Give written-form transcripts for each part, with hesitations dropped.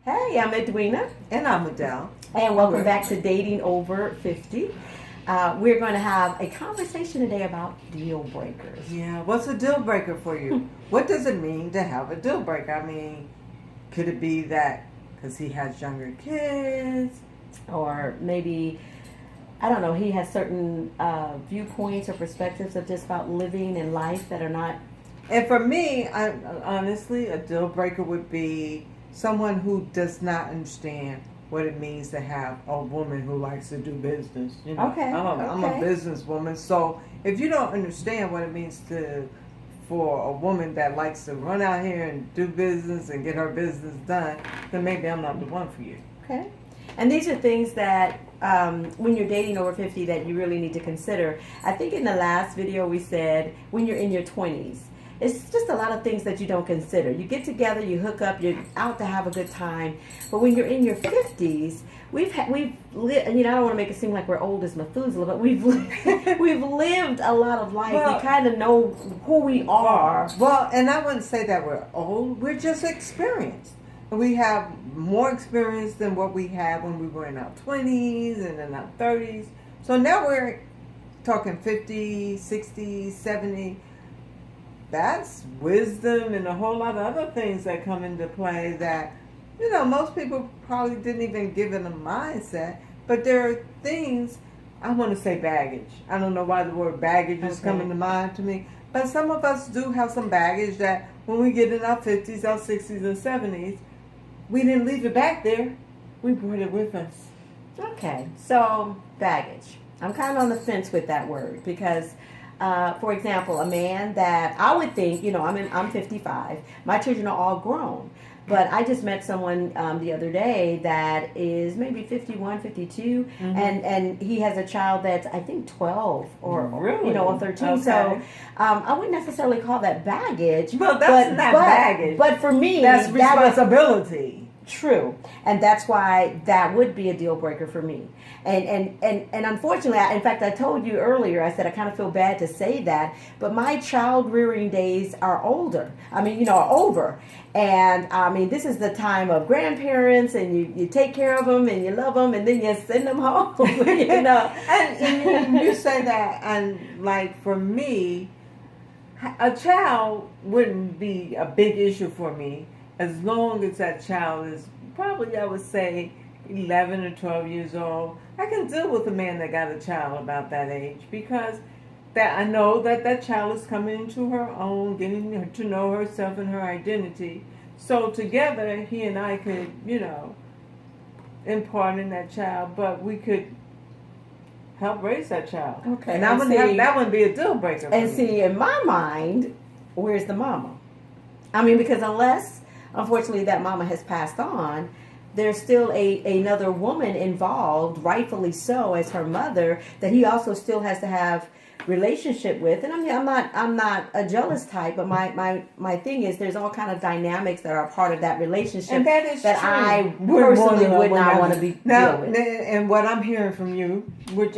Hey, I'm Edwina. And I'm Adele. And welcome back to Dating Over 50. We're going to have a conversation today about deal breakers. Yeah, what's a deal breaker for you? What does it mean to have a deal breaker? I mean, could it be that because he has younger kids? Or maybe, I don't know, he has certain viewpoints or perspectives of just about living and life that are not. And for me, honestly, a deal breaker would be someone who does not understand what it means to have a woman who likes to do business. You know, Okay. I'm a businesswoman, so if you don't understand what it means for a woman that likes to run out here and do business and get her business done, then maybe I'm not the one for you. Okay. And these are things that when you're dating over 50 that you really need to consider. I think in the last video we said when you're in your 20s, it's just a lot of things that you don't consider. You get together, you hook up, you're out to have a good time. But when you're in your 50s, we've lived, I don't want to make it seem like we're old as Methuselah, but we've lived a lot of life. Well, we kind of know who we are. Well, and I wouldn't say that we're old. We're just experienced. We have more experience than what we had when we were in our 20s and in our 30s. So now we're talking 50, 60, 70. That's wisdom and a whole lot of other things that come into play that, most people probably didn't even give it a mindset. But there are things, I want to say baggage. I don't know why the word baggage is coming to mind to me. But some of us do have some baggage that when we get in our 50s, our 60s, and 70s, we didn't leave it back there. We brought it with us. Okay, so baggage. I'm kind of on the fence with that word because, for example, a man that I would think, I'm 55. My children are all grown. But I just met someone the other day that is maybe 51, 52, and he has a child that's, I think, 12 or 13. Okay. So I wouldn't necessarily call that baggage. Well, that's not baggage. But for me, that's responsibility. True. And that's why that would be a deal breaker for me. And unfortunately, in fact, I told you earlier, I said I kind of feel bad to say that, but my child rearing days are older. Are over. And this is the time of grandparents, and you take care of them and you love them, and then you send them home, And you say that, and like for me, a child wouldn't be a big issue for me as long as that child is probably, I would say, 11 or 12 years old. I can deal with a man that got a child about that age because that I know that child is coming into her own, getting her to know herself and her identity. So together, he and I could, impart in that child, but we could help raise that child. Okay. And that wouldn't be a deal breaker. And see, in my mind, where's the mama? Because unless, unfortunately, that mama has passed on, there's still another woman involved, rightfully so, as her mother, that he also still has to have relationship with. And I'm not a jealous type, but my thing is there's all kind of dynamics that are part of that relationship and that is that true. I personally would not want to be now. dealing with. And what I'm hearing from you, which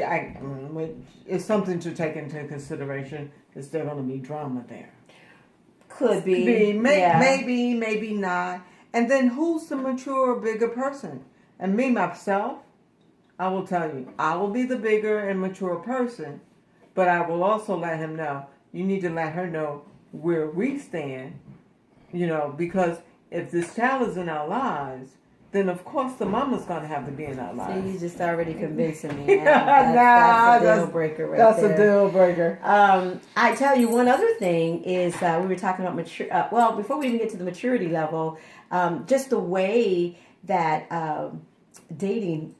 is something to take into consideration, is there going to be drama there? Could be. Maybe not. And then who's the mature, bigger person? And me, myself, I will tell you, I will be the bigger and mature person, but I will also let him know, you need to let her know where we stand, because if this child is in our lives, then of course the mama's going to have to be in our lives. See, you just already convincing me. That's a deal breaker right there. That's a deal breaker. I tell you, one other thing is we were talking about before we even get to the maturity level, just the way that dating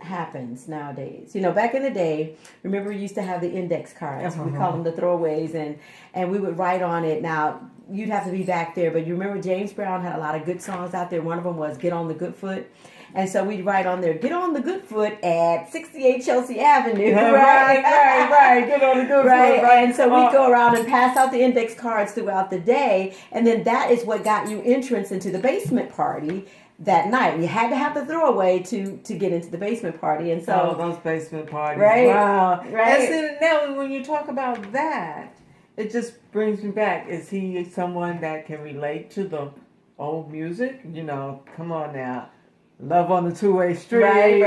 happens nowadays. Back in the day, remember we used to have the index cards. We call them the throwaways, and we would write on it. Now, you'd have to be back there, but you remember James Brown had a lot of good songs out there. One of them was Get on the Good Foot. And so we'd write on there, get on the good foot at 68 Chelsea Avenue. Right. Get on the good foot. Right. And so we'd go around and pass out the index cards throughout the day. And then that is what got you entrance into the basement party that night. You had to have the throwaway to get into the basement party. And so those basement parties. Right. Wow. Right. And so now when you talk about that, it just brings me back. Is he someone that can relate to the old music. Come on now, Love on the Two-Way Street. Right.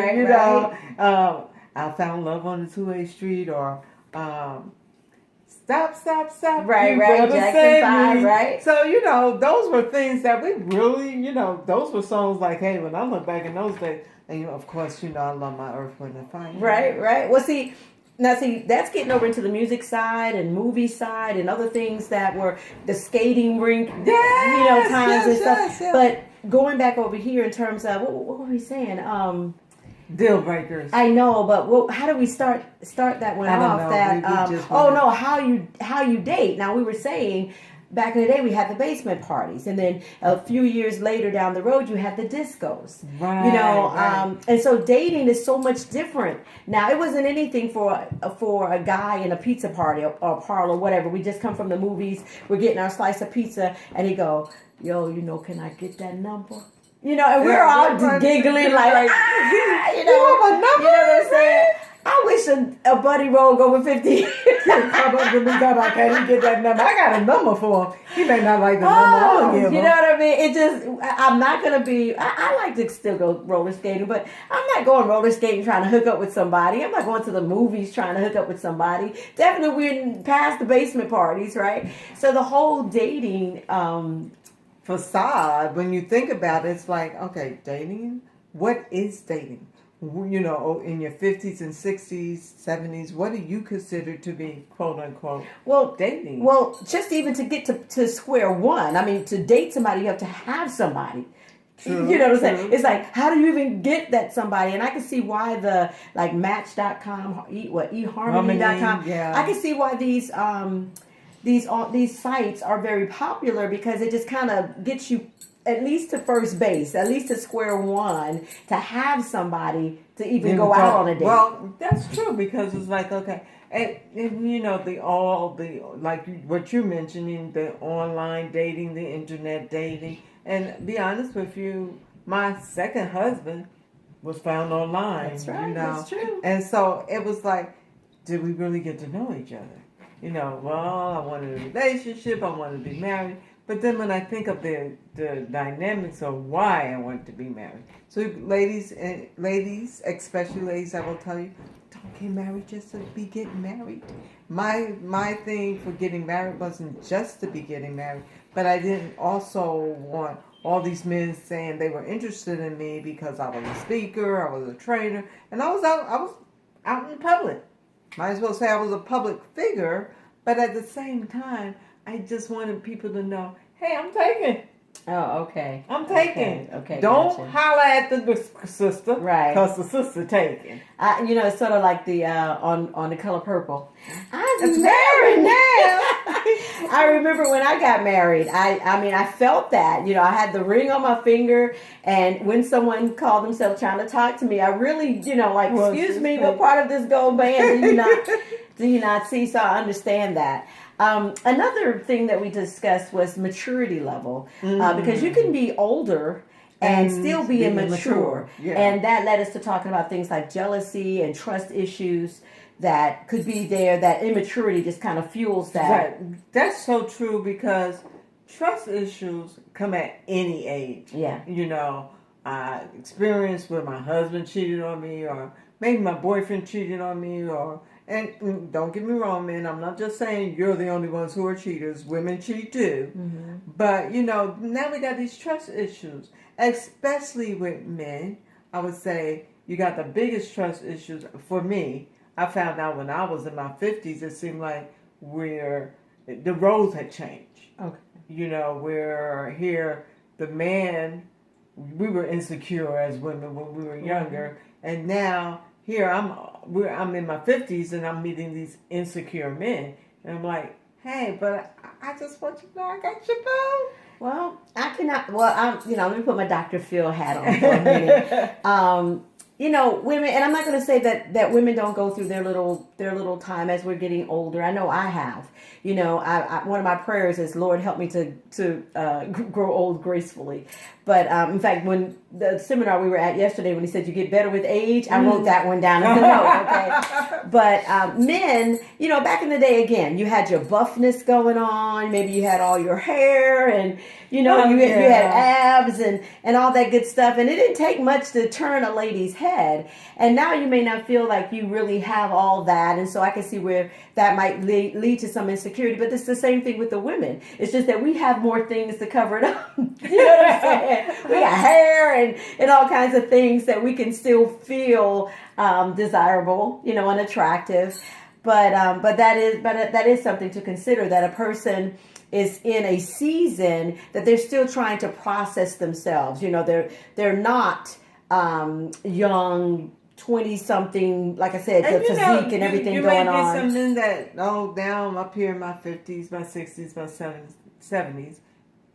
I found love on the two-way street, or stop, stop, stop. Right, You right. better Jackson save 5, me. right. So, those were things that we really, those were songs like, hey, when I look back in those days, and of course, I love my Earth, Wind, and Fire. Right. Well, see, that's getting over into the music side and movie side and other things that were the skating rink, times and stuff. Yes. But going back over here in terms of, what were we saying? Deal breakers. I know, but how do we start that one I don't off? know. That We just how you date. Now we were saying back in the day we had the basement parties, and then a few years later down the road you had the discos. Right. Right. And so dating is so much different now. It wasn't anything for a guy in a pizza party or parlor, whatever. We just come from the movies. We're getting our slice of pizza, and he go, "Yo, can I get that number?" And we're all giggling like, you know what I'm saying? I wish a buddy rolled over 50. Come up to me, I can't get that number. I got a number for him. He may not like the number I'm gonna give him. You know what I mean? I'm not going to be, I like to still go roller skating, but I'm not going roller skating trying to hook up with somebody. I'm not going to the movies trying to hook up with somebody. Definitely we're past the basement parties, right? So the whole dating, facade, when you think about it, it's like, okay, dating? What is dating? In your 50s and 60s, 70s, what do you consider to be quote unquote dating? Well, just even to get to square one, I mean, to date somebody, you have to have somebody. True, you know what I'm saying? It's like, how do you even get that somebody? And I can see why the Match.com, eHarmony.com. Yeah. I can see why these sites are very popular because it just kind of gets you at least to first base, at least to square one, to have somebody to even go out on a date. Well, that's true because it's like, okay, and like what you're mentioning, the online dating, the internet dating, and be honest with you, my second husband was found online. That's right. That's true. And so it was like, did we really get to know each other? Well, I wanted a relationship, I wanted to be married. But then when I think of the dynamics of why I want to be married. So ladies, especially ladies, I will tell you, don't get married just to be getting married. My thing for getting married wasn't just to be getting married, but I didn't also want all these men saying they were interested in me because I was a speaker, I was a trainer, and I was out in public. Might as well say I was a public figure, but at the same time, I just wanted people to know, hey, I'm taking. Oh, okay. I'm taking. Okay. Don't gotcha. holler at the sister. Right. Because the sister taking. It's sort of like the on The Color Purple. It's married now. I remember when I got married. I felt that. I had the ring on my finger, and when someone called themselves trying to talk to me, I really, excuse me, what part of this gold band do you not see? So I understand that. Another thing that we discussed was maturity level, because you can be older and still be immature. Yeah. And that led us to talking about things like jealousy and trust issues that could be there, that immaturity just kind of fuels that. Right. That's so true because trust issues come at any age. Yeah. I experienced where my husband cheated on me, or maybe my boyfriend cheated on me, and don't get me wrong, man, I'm not just saying you're the only ones who are cheaters. Women cheat too. Mm-hmm. But, now we got these trust issues, especially with men. I would say you got the biggest trust issues for me. I found out when I was in my 50s, it seemed like the roles had changed. Okay. Where here, the man, we were insecure as women when we were younger, and now here I'm in my 50s and I'm meeting these insecure men, and I'm like, hey, but I just want you to know I got your boo. Well, I cannot. Well, let me put my Dr. Phil hat on for a minute. women, and I'm not going to say that women don't go through their little time as we're getting older. I know I have. One of my prayers is, Lord, help me to grow old gracefully. But in fact, when the seminar we were at yesterday, when he said you get better with age, I wrote that one down as a note. Okay, but men, back in the day, again, you had your buffness going on. Maybe you had all your hair, and you had abs and all that good stuff. And it didn't take much to turn a lady's head. And now you may not feel like you really have all that, and so I can see where that might lead to some insecurity. But it's the same thing with the women. It's just that we have more things to cover it up. You know what I'm saying? We got hair and all kinds of things that we can still feel desirable, and attractive. But that is something to consider, that a person is in a season that they're still trying to process themselves. They're not young 20-something, like I said, the physique and everything going on. You may get something that, down up here in my 50s, my 60s, my 70s,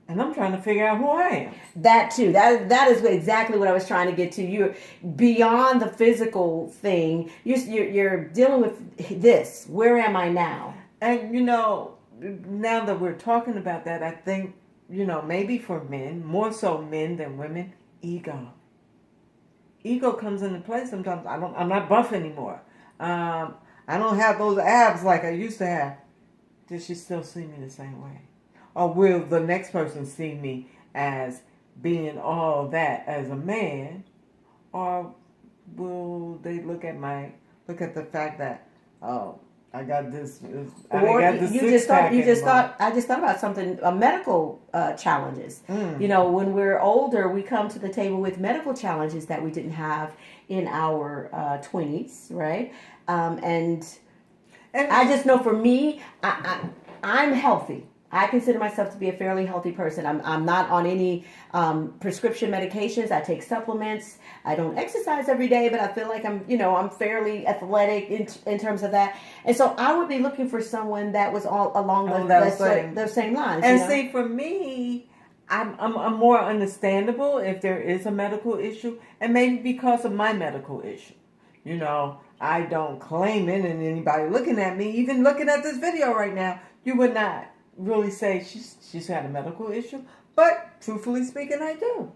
and I'm trying to figure out who I am. That too. That is exactly what I was trying to get to. You're beyond the physical thing. You're dealing with this. Where am I now? And now that we're talking about that, I think maybe for men, more so men than women, ego. Ego comes into play sometimes. I'm not buff anymore. I don't have those abs like I used to have. Does she still see me the same way? Or will the next person see me as being all that as a man? Or will they look at the fact that, I got this. I got this I just thought about something. Medical challenges. When we're older, we come to the table with medical challenges that we didn't have in our 20s, right? And I just know for me, I'm healthy. I consider myself to be a fairly healthy person. I'm not on any prescription medications. I take supplements. I don't exercise every day, but I feel like I'm fairly athletic in terms of that. And so I would be looking for someone that was all along those same lines. And see, for me, I'm more understandable if there is a medical issue, and maybe because of my medical issue. I don't claim it, and anybody looking at me, even looking at this video right now, you would not really say she's had a medical issue, but truthfully speaking, I do.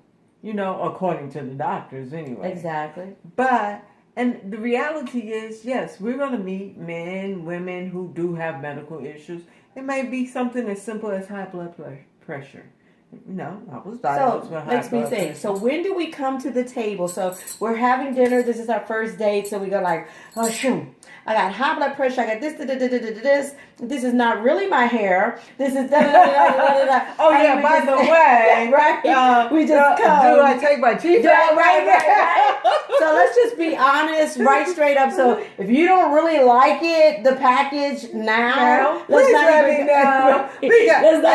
According to the doctors anyway. Exactly. And the reality is, yes, we're going to meet men, women who do have medical issues. It may be something as simple as high blood pressure. I was diagnosed with high blood pressure. So makes me think. So when do we come to the table? So we're having dinner. This is our first date. So we go like, oh shoot, I got high blood pressure. I got this. This is not really my hair. This is Oh yeah, by the way, right? We just come. Do I take my teeth out? Right. So let's just be honest, right straight up. So if you don't really like it, the package now, let's not even go any further.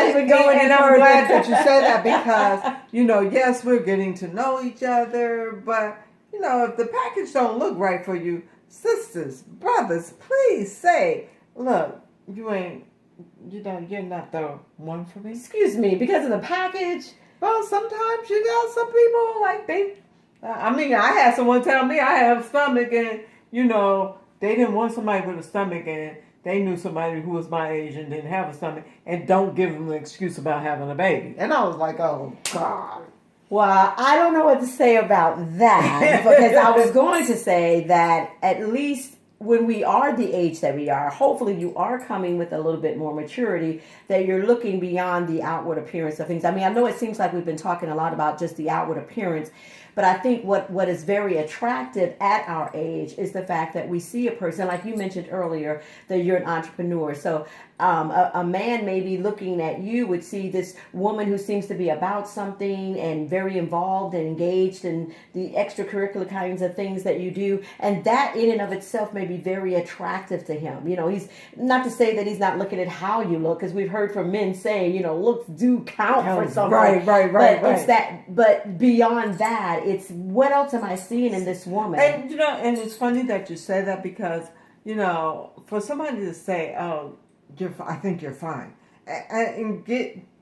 And I'm glad that you said that because, yes, we're getting to know each other, but, if the package don't look right for you, sisters, brothers, please say, look, you're not the one for me. Excuse me, because of the package? Well, sometimes you got some people I had someone tell me I have a stomach and, they didn't want somebody with a stomach and they knew somebody who was my age and didn't have a stomach and don't give them the excuse about having a baby. And I was like, oh, God. Well, I don't know what to say about that because I was going to say that at least when we are the age that we are, hopefully you are coming with a little bit more maturity, that you're looking beyond the outward appearance of things. I mean, I know it seems like we've been talking a lot about just the outward appearance, but I think what is very attractive at our age is the fact that we see a person, like you mentioned earlier, that you're an entrepreneur. So a man maybe looking at you would see this woman who seems to be about something and very involved and engaged in the extracurricular kinds of things that you do. And that in and of itself may be very attractive to him. He's not to say that he's not looking at how you look, because we've heard from men say, looks do count for something. Right. It's that, but beyond that, it's what else am I seeing in this woman? And, and it's funny that you say that because, for somebody to say, oh, I think you're fine. And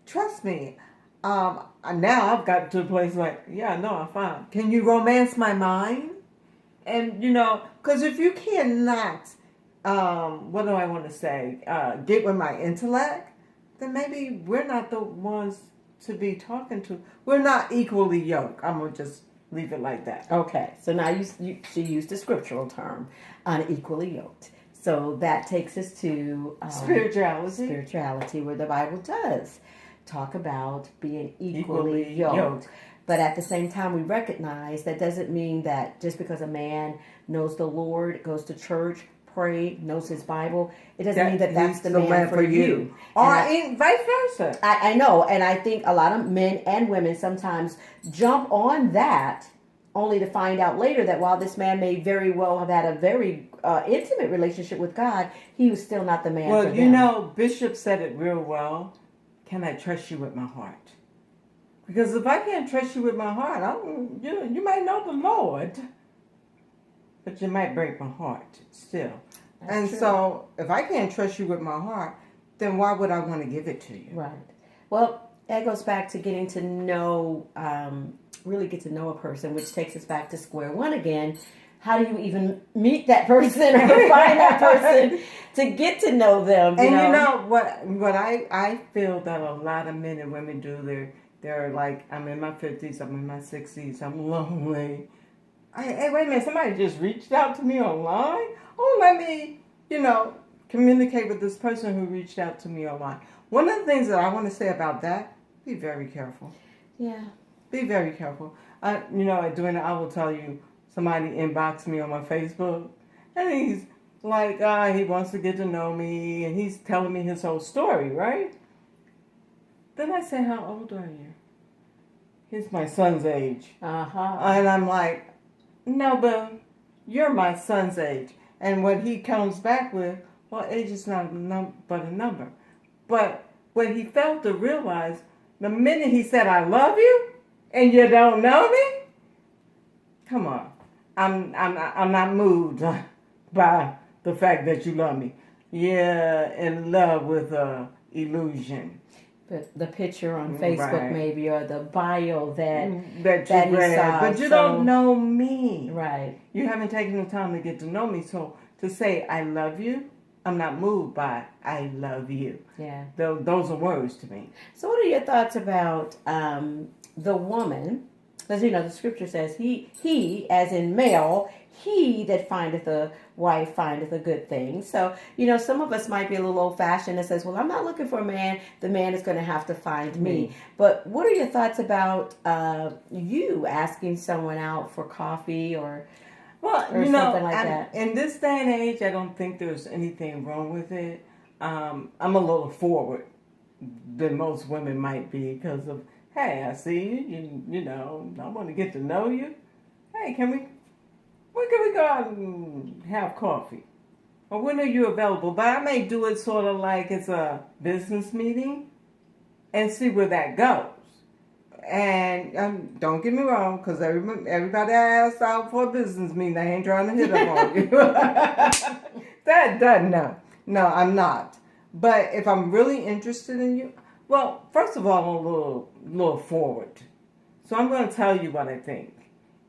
trust me, now I've got to a place like, yeah, no, I'm fine. Can you romance my mind? And because if you cannot, what do I want to say, get with my intellect, then maybe we're not the ones to be talking to. We're not equally yoked. I'm gonna just leave it like that. Okay, so now she used a scriptural term, unequally yoked. So that takes us to spirituality, where the Bible does talk about being equally yoked. But at the same time, we recognize that doesn't mean that just because a man knows the Lord, goes to church, pray, knows his Bible, it doesn't mean that that's the man for you. Or vice versa. I know, and I think a lot of men and women sometimes jump on that only to find out later that while this man may very well have had a very intimate relationship with God, he was still not the man for them. Well, Bishop said it real well. Can I trust you with my heart? Because if I can't trust you with my heart, you might know the Lord, but you might break my heart still. That's true. So if I can't trust you with my heart, then why would I want to give it to you? Right. Well, that goes back to getting to know, really get to know a person, which takes us back to square one again. How do you even meet that person or find that person to get to know them? You know what I feel that a lot of men and women do, they're like, I'm in my 50s, I'm in my 60s, I'm lonely. Hey, wait a minute, somebody just reached out to me online? Oh, let me, communicate with this person who reached out to me online. One of the things that I want to say about that, be very careful. Yeah. Be very careful. During it, I will tell you, somebody inboxed me on my Facebook, and he's like, he wants to get to know me, and he's telling me his whole story, right? Then I say, how old are you? He's my son's age. Uh-huh. And I'm like, no, but you're my son's age. And what he comes back with, well, age is not but a number. But what he failed to realize, the minute he said, I love you, and you don't know me, come on. I'm not moved by the fact that you love me. You're in love with illusion. The picture on Facebook, right. Maybe, or the bio that you read, but you don't know me. Right. You haven't taken the time to get to know me. So to say I love you, I'm not moved by I love you. Yeah. Those are words to me. So what are your thoughts about the woman? Because the scripture says he as in male, he that findeth a wife findeth a good thing. So, some of us might be a little old-fashioned and says, well, I'm not looking for a man. The man is going to have to find me. But what are your thoughts about you asking someone out for coffee or something like that? In this day and age, I don't think there's anything wrong with it. I'm a little forward than most women might be because of, hey, I see you, I want to get to know you. Hey, when can we go out and have coffee? Or when are you available? But I may do it sort of like it's a business meeting and see where that goes. And don't get me wrong, because everybody asks out for a business meeting. I ain't trying to hit up on you. No, I'm not. But if I'm really interested in you, well, first of all, I'm a little forward. So I'm going to tell you what I think.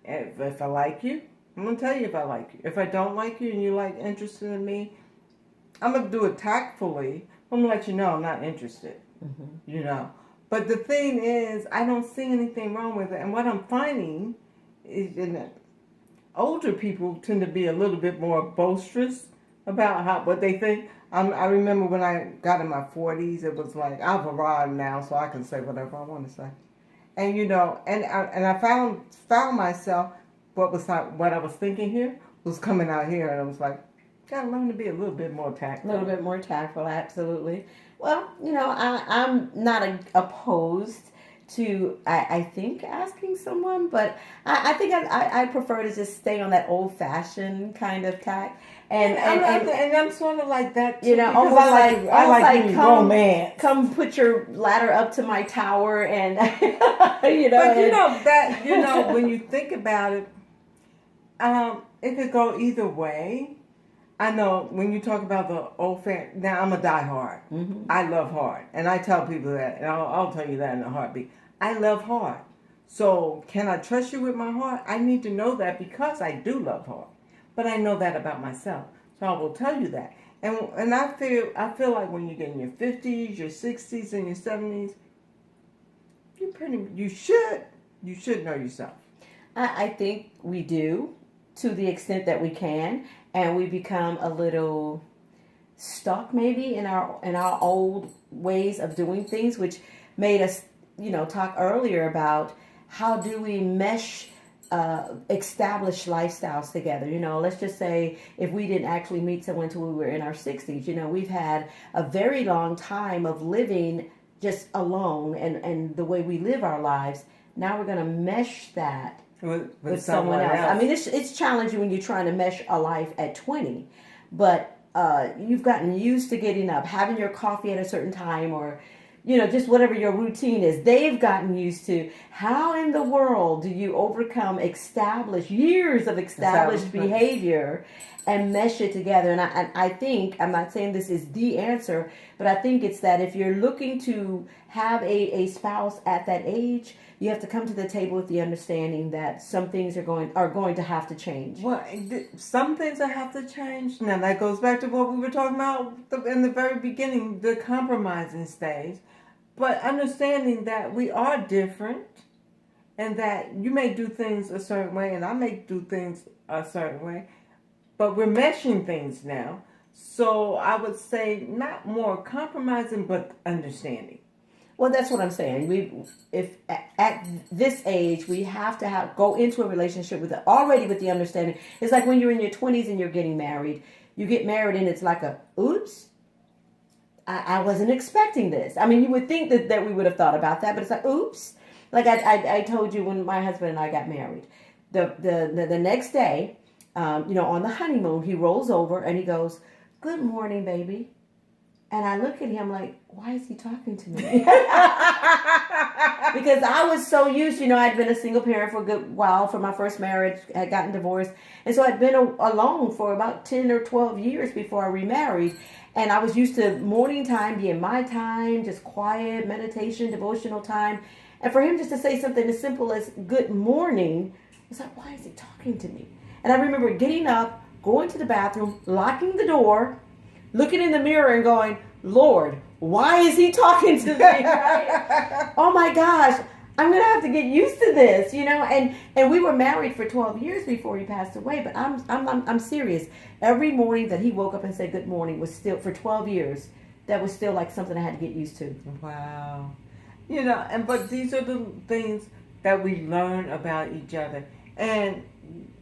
If I like you, I'm going to tell you if I like you. If I don't like you and you're interested in me, I'm going to do it tactfully. I'm going to let you know I'm not interested. Mm-hmm. But the thing is, I don't see anything wrong with it. And what I'm finding is older people tend to be a little bit more boisterous about what they think. I remember when I got in my 40s, it was like, I've arrived now, so I can say whatever I want to say. And, I found myself, what I was thinking here was coming out here, and I was like, gotta learn to be a little bit more tactful. A little bit more tactful, absolutely. Well, I'm not opposed to, I think, asking someone, but I think I prefer to just stay on that old-fashioned kind of tact. And I'm sort of like that too. Almost I like romance. Come put your ladder up to my tower, and But when you think about it, it could go either way. I know when you talk about the old fan. Now I'm a diehard. Mm-hmm. I love hard, and I tell people that, and I'll tell you that in a heartbeat. I love hard. So can I trust you with my heart? I need to know that because I do love hard. But I know that about myself. So I will tell you that. And I feel like when you get in your 50s, your 60s, and your 70s, you should know yourself. I think we do to the extent that we can, and we become a little stuck maybe in our old ways of doing things, which made us, talk earlier about how do we mesh established lifestyles together. Let's just say if we didn't actually meet someone until we were in our 60s, we've had a very long time of living just alone and the way we live our lives. Now we're going to mesh that with someone else. I mean, it's challenging when you're trying to mesh a life at 20, but you've gotten used to getting up, having your coffee at a certain time, or just whatever your routine is. They've gotten used to. How in the world do you overcome years of established behavior and mesh it together? And I think, I'm not saying this is the answer, but I think it's that if you're looking to have a spouse at that age, you have to come to the table with the understanding that some things are going to have to change. Well, some things that have to change. Now that goes back to what we were talking about in the very beginning, the compromising stage. But understanding that we are different, and that you may do things a certain way, and I may do things a certain way, but we're meshing things now. So I would say not more compromising, but understanding. Well, that's what I'm saying. If at this age, we have to go into a relationship with the understanding. It's like when you're in your 20s and you're getting married. You get married and it's like oops, I wasn't expecting this. I mean, you would think that we would have thought about that, but it's like, oops. Like I told you when my husband and I got married, the next day, on the honeymoon, he rolls over and he goes, "Good morning, baby." And I look at him like, why is he talking to me? Because I was so used, I'd been a single parent for a good while for my first marriage, had gotten divorced. And so I'd been alone for about 10 or 12 years before I remarried. And I was used to morning time being my time, just quiet, meditation, devotional time. And for him just to say something as simple as good morning, it's like, why is he talking to me? And I remember getting up, going to the bathroom, locking the door, looking in the mirror and going, Lord, why is he talking to me? Right? Oh my gosh, I'm going to have to get used to this, and we were married for 12 years before he passed away, but I'm serious. Every morning that he woke up and said good morning was still, for 12 years, that was still like something I had to get used to. Wow. But these are the things that we learn about each other. And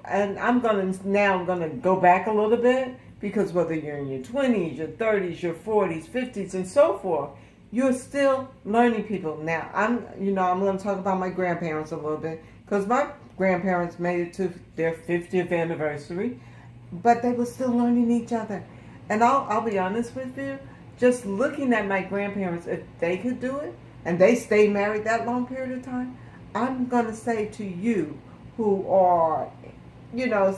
I'm going to go back a little bit. Because whether you're in your 20s, your 30s, your 40s, 50s, and so forth, you're still learning people. Now, I'm going to talk about my grandparents a little bit, because my grandparents made it to their 50th anniversary, but they were still learning each other. And I'll be honest with you, just looking at my grandparents, if they could do it, and they stayed married that long period of time, I'm going to say to you who are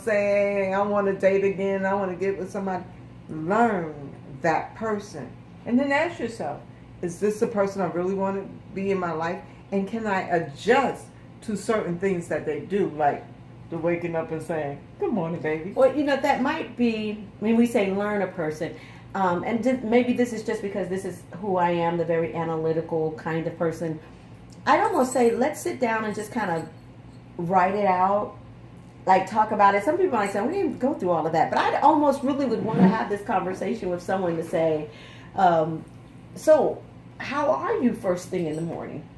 saying, I want to date again, I want to get with somebody, learn that person. And then ask yourself, is this the person I really want to be in my life? And can I adjust to certain things that they do, like the waking up and saying, good morning, baby? Well, that might be, when we say learn a person, maybe this is just because this is who I am, the very analytical kind of person. I'd almost say, let's sit down and just kind of write it out. Like talk about it. Some people might say, we didn't go through all of that. But I almost really would want to have this conversation with someone to say, so how are you first thing in the morning?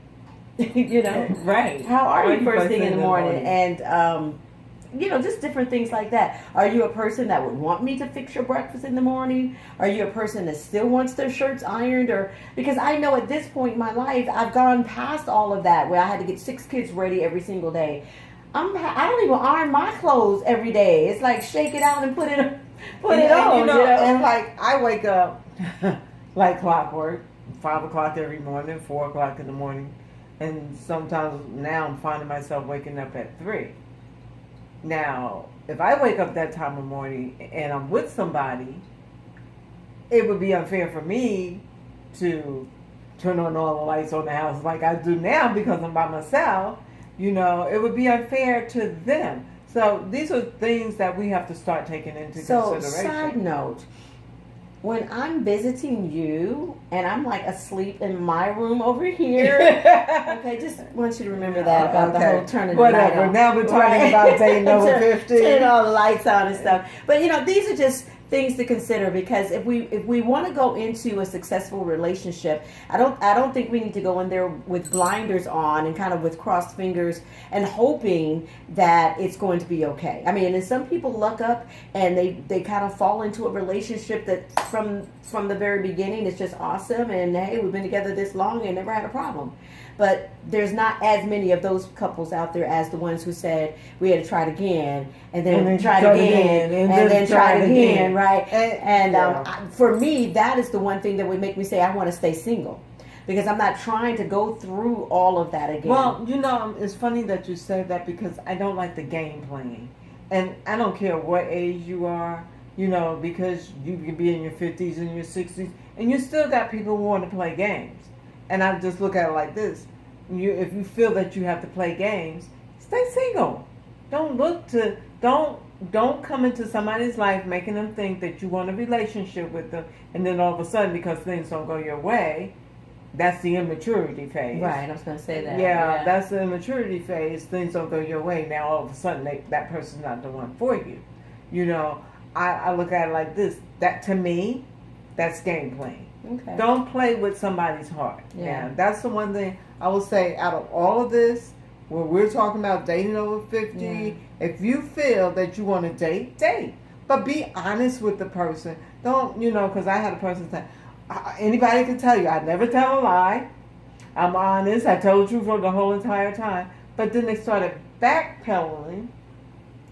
Right. How are you first thing in the morning? And, just different things like that. Are you a person that would want me to fix your breakfast in the morning? Are you a person that still wants their shirts ironed? Or because I know at this point in my life, I've gone past all of that where I had to get 6 kids ready every single day. I don't even iron my clothes every day. It's like shake it out and put it on. And like I wake up like clockwork, 5 o'clock every morning, 4 o'clock in the morning, and sometimes now I'm finding myself waking up at 3. Now, if I wake up that time of morning and I'm with somebody, it would be unfair for me to turn on all the lights on the house like I do now because I'm by myself. It would be unfair to them. So these are things that we have to start taking into consideration. Side note, when I'm visiting you and I'm like asleep in my room over here, okay, just want you to remember that about the whole turning the light on. Now we're talking about dating over 50. Turning all the lights on and stuff. But these are just things to consider, because if we want to go into a successful relationship, I don't think we need to go in there with blinders on and kind of with crossed fingers and hoping that it's going to be okay. I mean, and some people luck up and they kind of fall into a relationship that from the very beginning it's just awesome, and hey, we've been together this long and never had a problem. But there's not as many of those couples out there as the ones who said we had to try it again, and then try it again, and then try it again, right? And for me, that is the one thing that would make me say I want to stay single, because I'm not trying to go through all of that again. Well, it's funny that you said that, because I don't like the game playing. And I don't care what age you are, because you can be in your 50s and your 60s, and you still got people who want to play games. And I just look at it like this. If you feel that you have to play games, stay single. Don't come into somebody's life making them think that you want a relationship with them, and then all of a sudden, because things don't go your way, that's the immaturity phase. Right, I was going to say that. Yeah, that's the immaturity phase. Things don't go your way. Now all of a sudden, that person's not the one for you. I look at it like this. That, to me, that's game playing. Okay. Don't play with somebody's heart. Yeah. That's the one thing I will say out of all of this, when we're talking about dating over 50, if you feel that you want to date. But be honest with the person. Don't, because I had a person say, anybody can tell you, I never tell a lie. I'm honest. I told the truth for the whole entire time. But then they started backpedaling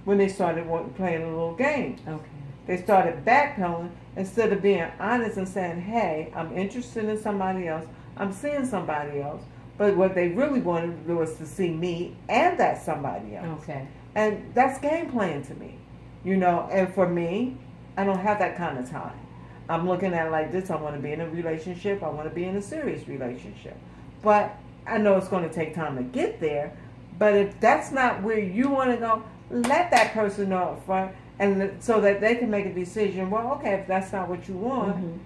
when they started playing a little game. Okay. They started backpedaling instead of being honest and saying, hey, I'm interested in somebody else. I'm seeing somebody else. But what they really wanted to do was to see me and that somebody else. Okay. And that's game playing to me. And for me, I don't have that kind of time. I'm looking at it like this. I want to be in a relationship. I want to be in a serious relationship. But I know it's going to take time to get there. But if that's not where you want to go, let that person know up front. And so that they can make a decision. Well, okay, if that's not what you want,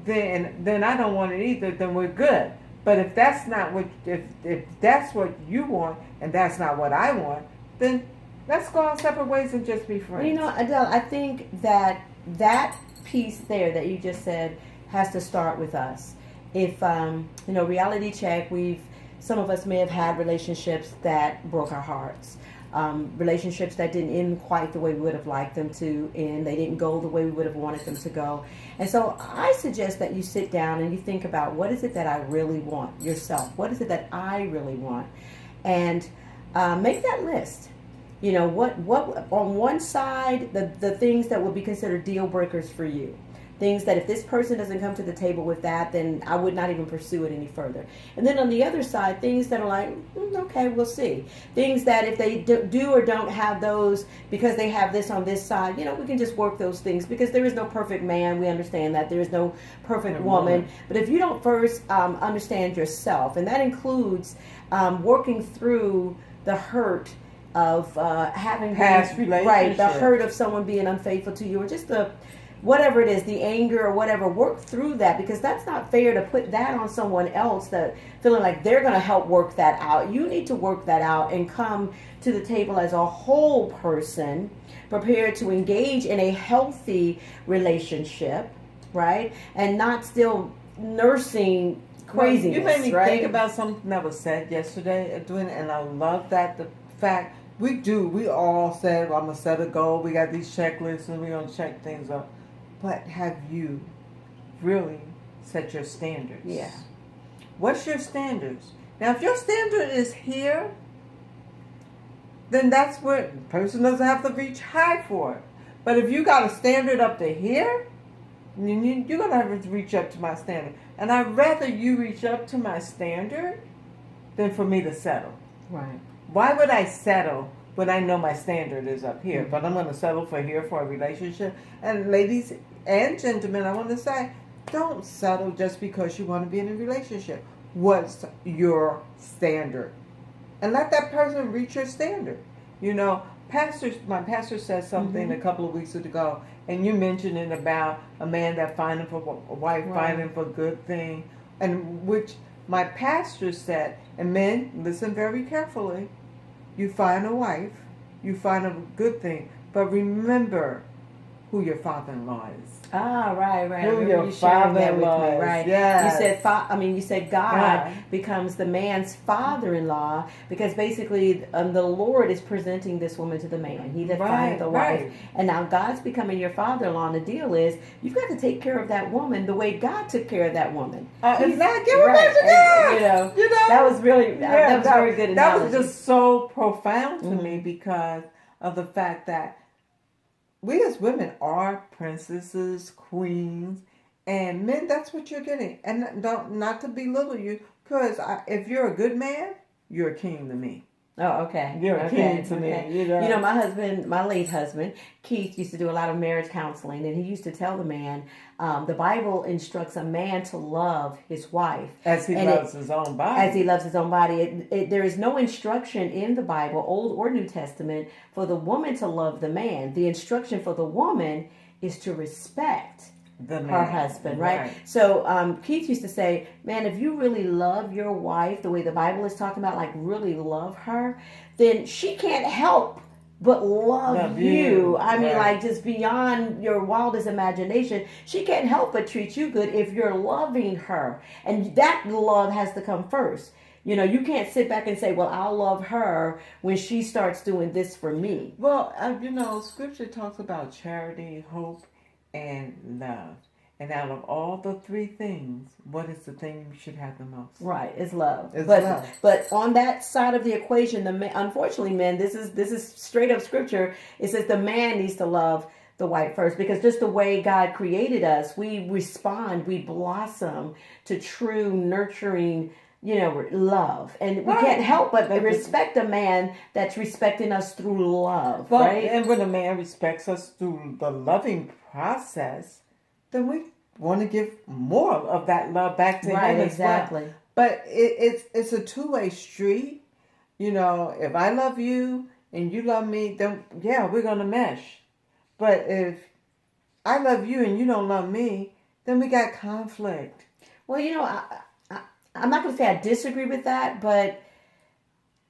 then I don't want it either. Then we're good. But if that's not what, if that's what you want and that's not what I want, then let's go our separate ways and just be friends. Adele, I think that piece there that you just said has to start with us. If reality check, some of us may have had relationships that broke our hearts. Relationships that didn't end quite the way we would have liked them to end. They didn't go the way we would have wanted them to go. And so I suggest that you sit down and you think about, what is it that I really want yourself? What is it that I really want? And make that list. What on one side, the things that will be considered deal breakers for you. Things that if this person doesn't come to the table with that, then I would not even pursue it any further. And then on the other side, things that are like, okay, we'll see. Things that if they do or don't have those because they have this on this side, we can just work those things, because there is no perfect man. We understand that. There is no perfect woman. But if you don't first understand yourself, and that includes working through the hurt of having past relationships, right, the hurt of someone being unfaithful to you, or just the whatever it is, the anger or whatever, work through that, because that's not fair to put that on someone else, that feeling like they're going to help work that out. You need to work that out and come to the table as a whole person, prepared to engage in a healthy relationship, right? And not still nursing craziness. You made me right? think about something that was said yesterday, and I love that. The fact we all said, well, I'm going to set a goal. We got these checklists and we're going to check things up. But have you really set your standards? Yeah. What's your standards? Now, if your standard is here, then that's where the person doesn't have to reach high for it. But if you got a standard up to here, you're going to have to reach up to my standard. And I'd rather you reach up to my standard than for me to settle. Right. Why would I settle when I know my standard is up here? But I'm going to settle for a relationship. And ladies and gentlemen, I want to say, don't settle just because you want to be in a relationship. What's your standard? and let that person reach your standard. You know, my pastor said something a couple of weeks ago, and you mentioned it about a man that finding for a wife, finding for good thing, and which my pastor said, and men, listen very carefully. You find a wife, you find a good thing, but remember who your father-in-law is. Ah, right. Who your father-in-law is. Right. Yes. You said God becomes the man's father-in-law because basically the Lord is presenting this woman to the man. He that finds the wife. And now God's becoming your father-in-law, and the deal is you've got to take care of that woman the way God took care of that woman. It's not giving back to God. You know, that was really, that was very good analogy. That was just so profound to me because of the fact that we as women are princesses, queens, and men, that's what you're getting. And not to belittle you, because if you're a good man, you're a king to me. Oh, okay. You're a king to me. You know, my late husband, Keith, used to do a lot of marriage counseling, and he used to tell the man, the Bible instructs a man to love his wife as he loves his own body. As he loves his own body. There is no instruction in the Bible, Old or New Testament, for the woman to love the man. The instruction for the woman is to respect her husband, right? So Keith used to say, man, if you really love your wife the way the Bible is talking about, like really love her, then she can't help but love you. I mean, like just beyond your wildest imagination. She can't help but treat you good if you're loving her. And that love has to come first. You know, you can't sit back and say, well, I'll love her when she starts doing this for me. Well, you know, scripture talks about charity, hope, and love. And out of all the three things, what is the thing you should have the most? Right, it's love. Love. But on that side of the equation, unfortunately, men, this is straight up scripture. It says the man needs to love the wife first, because just the way God created us, we respond, we blossom to true nurturing, love. And we can't help but respect a man that's respecting us through love, right? And when a man respects us through the loving process, then we want to give more of that love back to him as well. But it's a two-way street. You know, if I love you and you love me, then we're going to mesh. But if I love you and you don't love me, then we got conflict. Well, I'm not going to say I disagree with that, but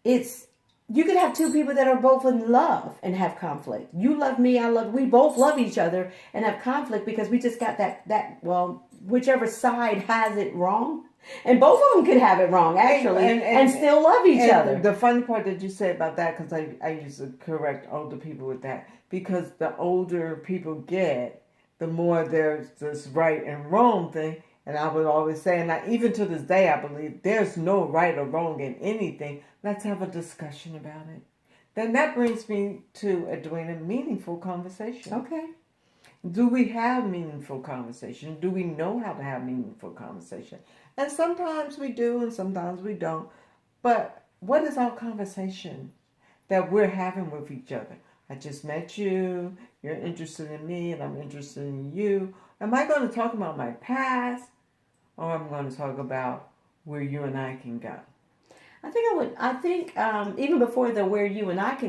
you could have two people that are both in love and have conflict. You love me, we both love each other and have conflict because we just got whichever side has it wrong. And both of them could have it wrong, actually, and still love each other. The funny part that you said about that, because I used to correct older people with that, because the older people get, the more there's this right and wrong thing. And I would always say, and even to this day, I believe there's no right or wrong in anything. Let's have a discussion about it. Then that brings me to a meaningful conversation. Okay. Do we have meaningful conversation? Do we know how to have meaningful conversation? And sometimes we do and sometimes we don't. But what is our conversation that we're having with each other? I just met you, you're interested in me, and I'm interested in you. Am I going to talk about my past, or am I going to talk about where you and I can go? I think even before the where you and I can go,